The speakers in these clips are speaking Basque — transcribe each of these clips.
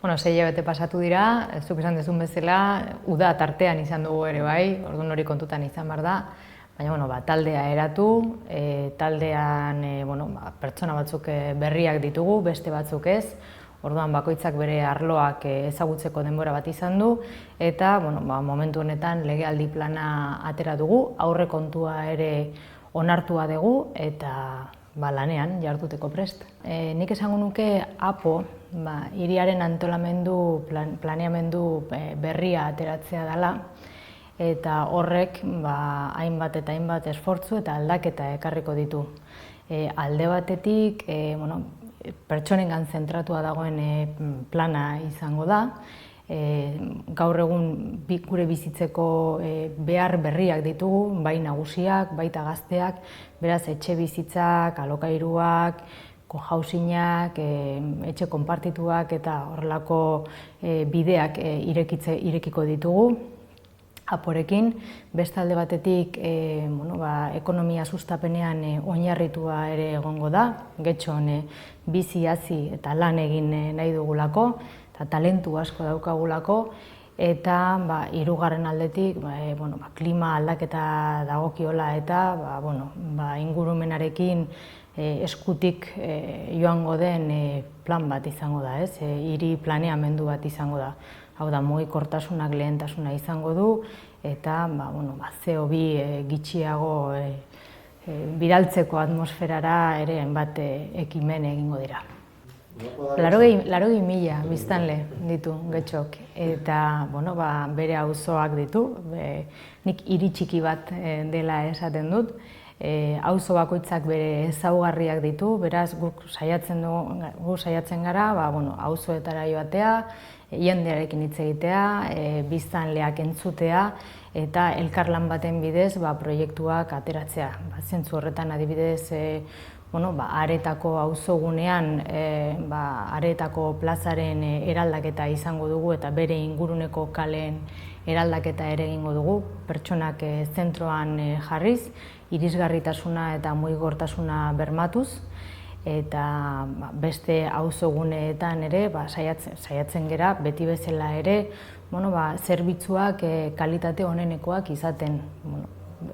Bueno, 6 hilabete pasatu dira, zuk esan duzun bezala, uda tartean izan dugu ere bai, orduan hori kontutan izan behar da, baina taldea eratu, taldean pertsona batzuk berriak ditugu, beste batzuk ez, orduan bakoitzak bere arloak ezagutzeko denbora bat izan du, eta momentu honetan legealdi plana atera dugu, aurrekontua ere onartua dugu, eta lanean jarduteko prest. Nik esango nuke APO, hiriaren antolamendu, planeamendu berria ateratzea dela, eta horrek hainbat eta hainbat esfortzu eta aldaketa ekarriko ditu. Alde batetik, pertsonengan zentratua dagoen plana izango da, gaur egun gure bizitzeko behar berriak ditugu, bai nagusiak, baita gazteak, beraz etxe bizitzak, alokairuak, cohousingak, etxe konpartituak eta horrelako bideak irekiko ditugu APOrekin. Beste alde batetik ekonomia sustapenean oinarritua ere egongo da, getxon bizi, hazi eta lan egin nahi dugulako, eta talentu asko daukagulako, eta hirugarren aldetik klima aldaketa dagokiola eta ingurumenarekin eskutik joango den plan bat izango da, hiri planeamendu bat izango da. Hau da, mugikortasunak lehentasuna izango du, eta CO2 gutxiago bidaltzeko atmosferara ere hainbat ekimen egingo dira. 80.000 biztanle ditu Getxok, eta bere auzoak ditu, nik hiri txiki bat dela esaten dut, auzo bakoitzak bere ezaugarriak ditu, beraz guk saiatzen gara auzoetara joatea, jendearekin hitz egitea, biztanleak entzutea, eta elkarlan baten bidez proiektuak ateratzea. Zentzu horretan adibidez, Aretako auzogunean, Aretako plazaren eraldaketa izango dugu eta bere inguruneko kaleen eraldaketa ere egingo dugu, pertsonak zentroan jarriz, irisgarritasuna eta mugikortasuna bermatuz, eta beste auzoguneetan ere saiatzen gera, beti bezala ere, zerbitzuak kalitate onenekoak izaten,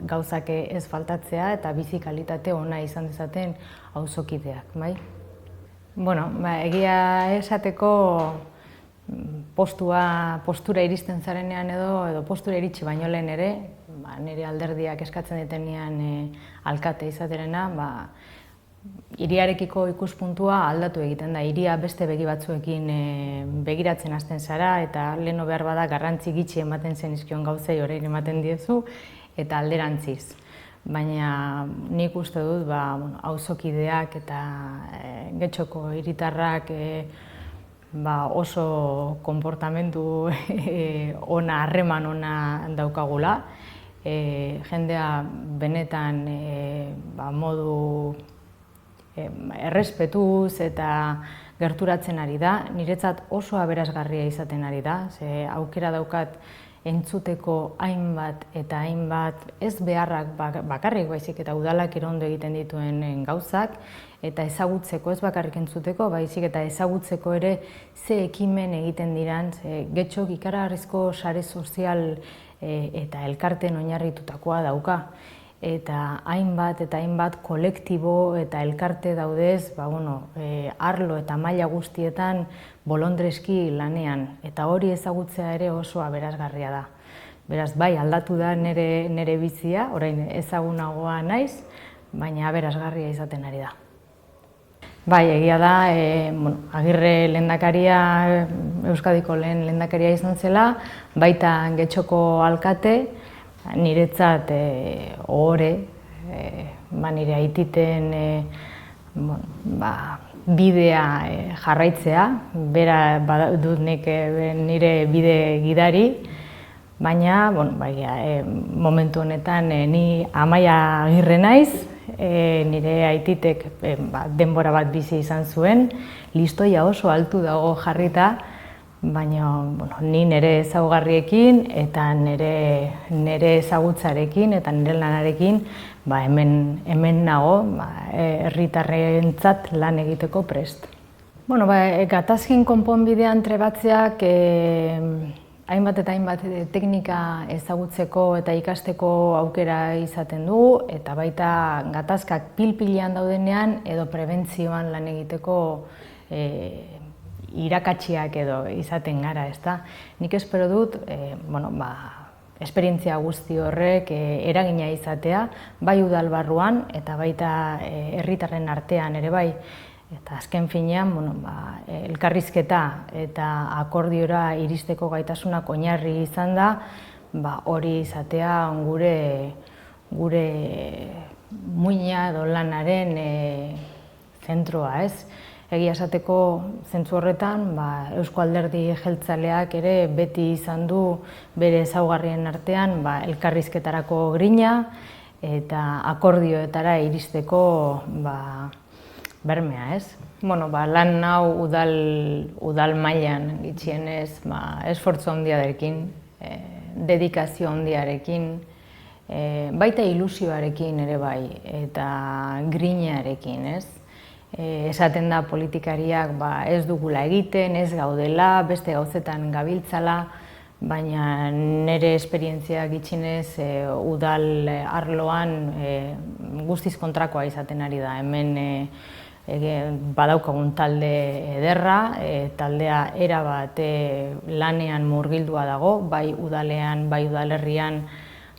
gauzak ez faltatzea eta bizi kalitate ona izan dezaten auzokideak, bai? Egia esateko postura iristen zarenean edo postura iritsi baino lehen ere, nire alderdiak eskatzen detenean alkate izaterena, hiriarekiko ikuspuntua aldatu egiten da, hiria beste begi batzuekin begiratzen hasten zara, eta leheno behar bada garrantzi gitxi ematen zenizkion gauzei orain ematen diezu, eta alderantziz. Baina nik uste dut auzokideak eta Getxoko hiritarrak oso konportamendu ona, harreman ona daukagula, jendea benetan modu errespetuz eta gerturatzen ari da, niretzat oso aberasgarria izaten ari da, aukera daukat entzuteko hainbat eta hainbat ez beharrak bakarrik baizik eta udalak ondo egiten dituen gauzak, eta ezagutzeko, ez bakarrik entzuteko, baizik eta ezagutzeko ere ze ekimen egiten diran, Getxok ikaragarrizko sare sozial eta elkarten oinarritutakoa dauka. Eta hainbat kolektibo eta elkarte daudez, arlo eta maila guztietan bolondreski lanean, eta hori ezagutzea ere oso aberasgarria da. Beraz, bai, aldatu da nire bizia, orain ezagunagoa naiz, baina aberasgarria izaten ari da. Bai, egia da, Agirre lehendakaria, Euskadiko lehen lehendakaria izan zela, baita Getxoko alkate, niretzat ohore, nire aititen bidea jarraitzea, bera dut nik nire bide gidari, baina momentu honetan ni Amaia Agirre naiz, nire aititek denbora bat bizi izan zuen, listoia oso altu dago jarrita, baina ni nire ezaugarriekin eta nire ezagutzarekin eta nire lanarekin hemen nago herritarrentzat lan egiteko prest. Gatazken konponbidean trebatzeak hainbat eta hainbat teknika ezagutzeko eta ikasteko aukera izaten du, eta baita gatazkak pil-pilean daudenean edo prebentzioan lan egiteko irakatsiak edo izaten gara, ezta? Nik espero dut, esperientzia guzti horrek eragina izatea, bai udal barruan eta baita herritarren artean ere bai. Eta azken finean, elkarrizketa eta akordiora iristeko gaitasunak oinarri izan da, hori izatea gure muina edo lanaren zentroa, ez? Egia esateko zentzu horretan, Eusko Alderdi Jeltzaleak ere beti izan du bere ezaugarrien artean elkarrizketarako grina eta akordioetara iristeko bermea, ez? Lan hau udal mailan gitxienez, esfortzu handiarekin, dedikazio handiarekin, baita ilusioarekin ere bai, eta grinarekin, ez? Esaten da politikariak ez dugula egiten, ez gaudela, beste gauzetan gabiltzala, baina nire esperientzia gitxinez udal arloan guztiz kontrakoa izaten ari da. Hemen badaukagun talde ederra, taldea erabat lanean murgildua dago, bai udalean, bai udalerrian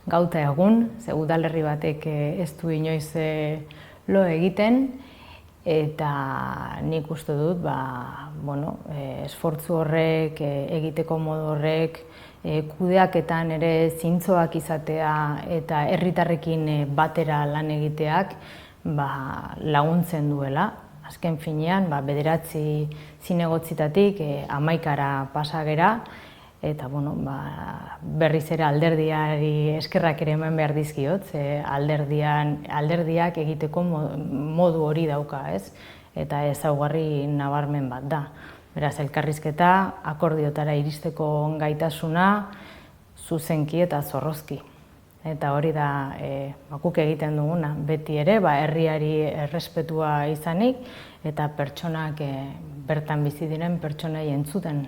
gauta egun, ze udalerri batek ez du inoiz lo egiten, eta nik uste dut, esfortzu horrek, egiteko modu horrek, kudeaketan ere zintzoak izatea eta herritarrekin batera lan egiteak laguntzen duela. Azken finean, 9 zinegotzitatik 11ra pasa gera, eta berriz ere alderdiari eskerrak ere eman behar dizkiot, alderdiak egiteko modu hori dauka, ez? Eta ezaugarri nabarmen bat da. Beraz, elkarrizketa, akordiotara iristeko gaitasuna, zuzenki eta zorrozki. Eta hori da guk egiten duguna, beti ere, herriari errespetua izanik, eta pertsonak bertan bizi diren pertsonei entzuten.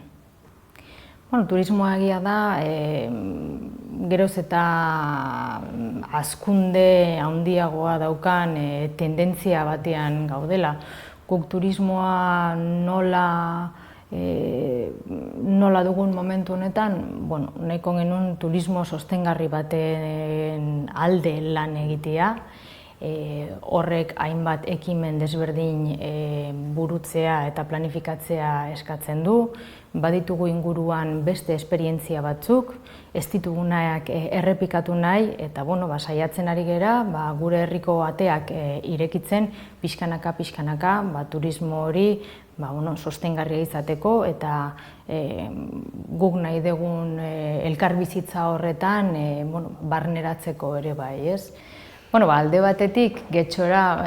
Turismoa egia da, geroz eta hazkunde handiagoa daukan tendentzia batean gaudela. Guk turismoa nola dugun momentu honetan, nahiko genuen turismo sostengarri baten alde lan egitea, horrek hainbat ekimen desberdin burutzea eta planifikatzea eskatzen du, baditugu inguruan beste esperientzia batzuk, ez ditugunak errepikatu nahi, eta saiatzen ari gera, gure herriko ateak irekitzen pixkanaka, turismo hori sostengarria izateko, eta guk nahi dugun elkarbizitza horretan barneratzeko ere bai, ez? Alde batetik, getxora,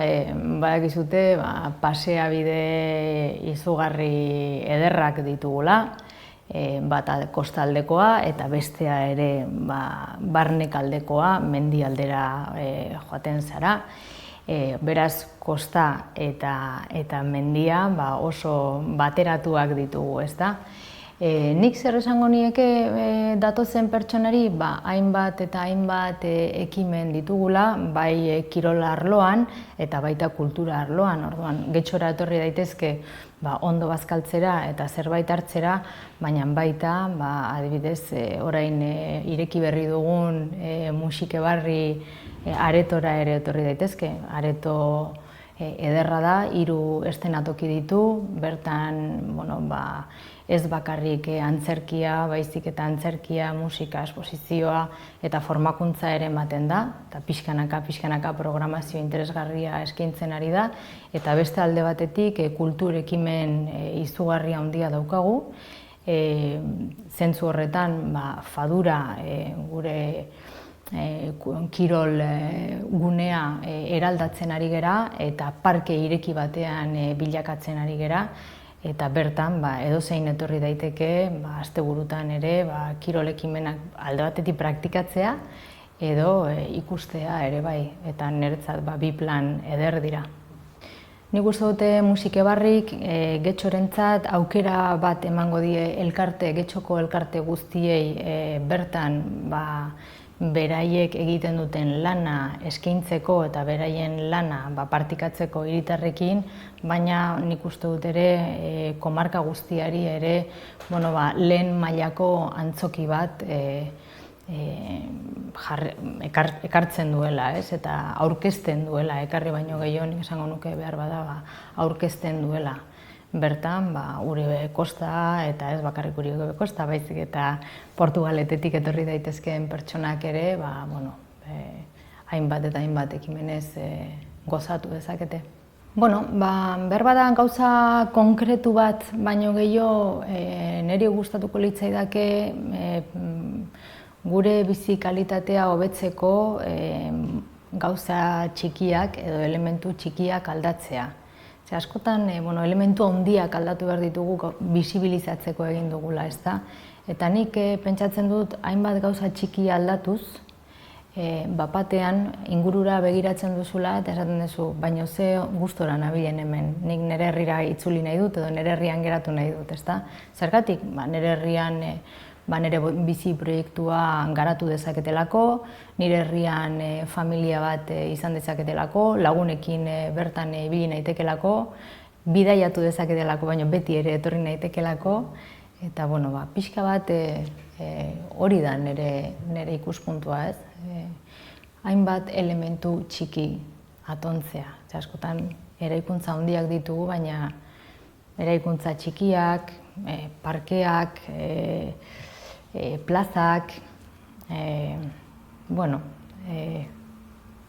badakizute, paseabide izugarri ederrak ditugula, bata kostaldekoa eta bestea ere barnekaldekoa, mendialdera joaten zara. Beraz, kosta eta mendia oso bateratuak ditugu, ezta? Nik zer esango nieke datozen pertsonari, hainbat eta hainbat ekimen ditugula, bai kirola arloan eta baita kultura arloan. Orduan, getxora etorri daitezke ondo bazkaltzera eta zerbait hartzera, baina baita, adibidez, orain ireki berri dugun musike barri aretora ere etorri daitezke. Areto ederra da, 3 eszenatoki ditu, bertan, ez bakarrik antzerkia, baizik eta antzerkia, musika, esposizioa eta formakuntza ere ematen da, eta pixkanaka programazio interesgarria eskaintzen ari da, eta beste alde batetik kultur ekimen izugarria handia daukagu. Zentzu horretan, Fadura, gure kirol gunea eraldatzen ari gera, eta parke ireki batean bilakatzen ari gera, eta bertan edozein etorri daiteke asteburutan ere kirol ekimenak alde batetik praktikatzea edo ikustea ere bai, eta niretzat bi plan eder dira. Nik uste dute musike barrik Getxorentzat aukera bat emango die Getxoko elkarte guztiei bertan beraiek egiten duten lana eskaintzeko eta beraien lana partikatzeko hiritarrekin, baina nik uste dut ere komarka guztiari ere lehen mailako antzoki bat ekartzen duela, eta aurkezten duela, ekarri baino gehiago nik esango nuke behar bada aurkezten duela. Bertan, Uribe Kosta, eta ez bakarrik Uribe Kosta, baizik eta Portugaletetik etorri daitezkeen pertsonak ere, hainbat eta hainbat ekimenez gozatu dezakete. Behar bada gauza konkretu bat baino gehiago niri gustatuko litzaidake gure bizi kalitatea hobetzeko gauza txikiak edo elementu txikiak aldatzea. Askotan elementu handiak aldatu behar ditugu bisibilizatzeko egin dugula, ezta? Eta nik pentsatzen dut hainbat gauza txiki aldatuz, bapatean ingurura begiratzen duzula eta esaten duzu, baina ze gustora nabilen hemen, nik nire herrira itzuli nahi dut edo nire herrian geratu nahi dut, ezta? Zergatik, nire herrian nire bizi proiektua garatu dezaketelako, nire herrian familia bat izan dezaketelako, lagunekin bertan ibili naitekelako, bidaiatu dezaketelako, baina beti ere etorri naitekelako, eta pixka bat hori da nire ikuspuntua, ez? Hainbat elementu txiki atontzea. Askotan eraikuntza handiak ditugu, baina eraikuntza txikiak, parkeak, plazak,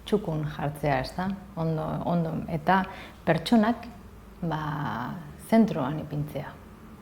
txukun jartzea, ez da? Ondo, eta pertsonak zentroan ipintzea.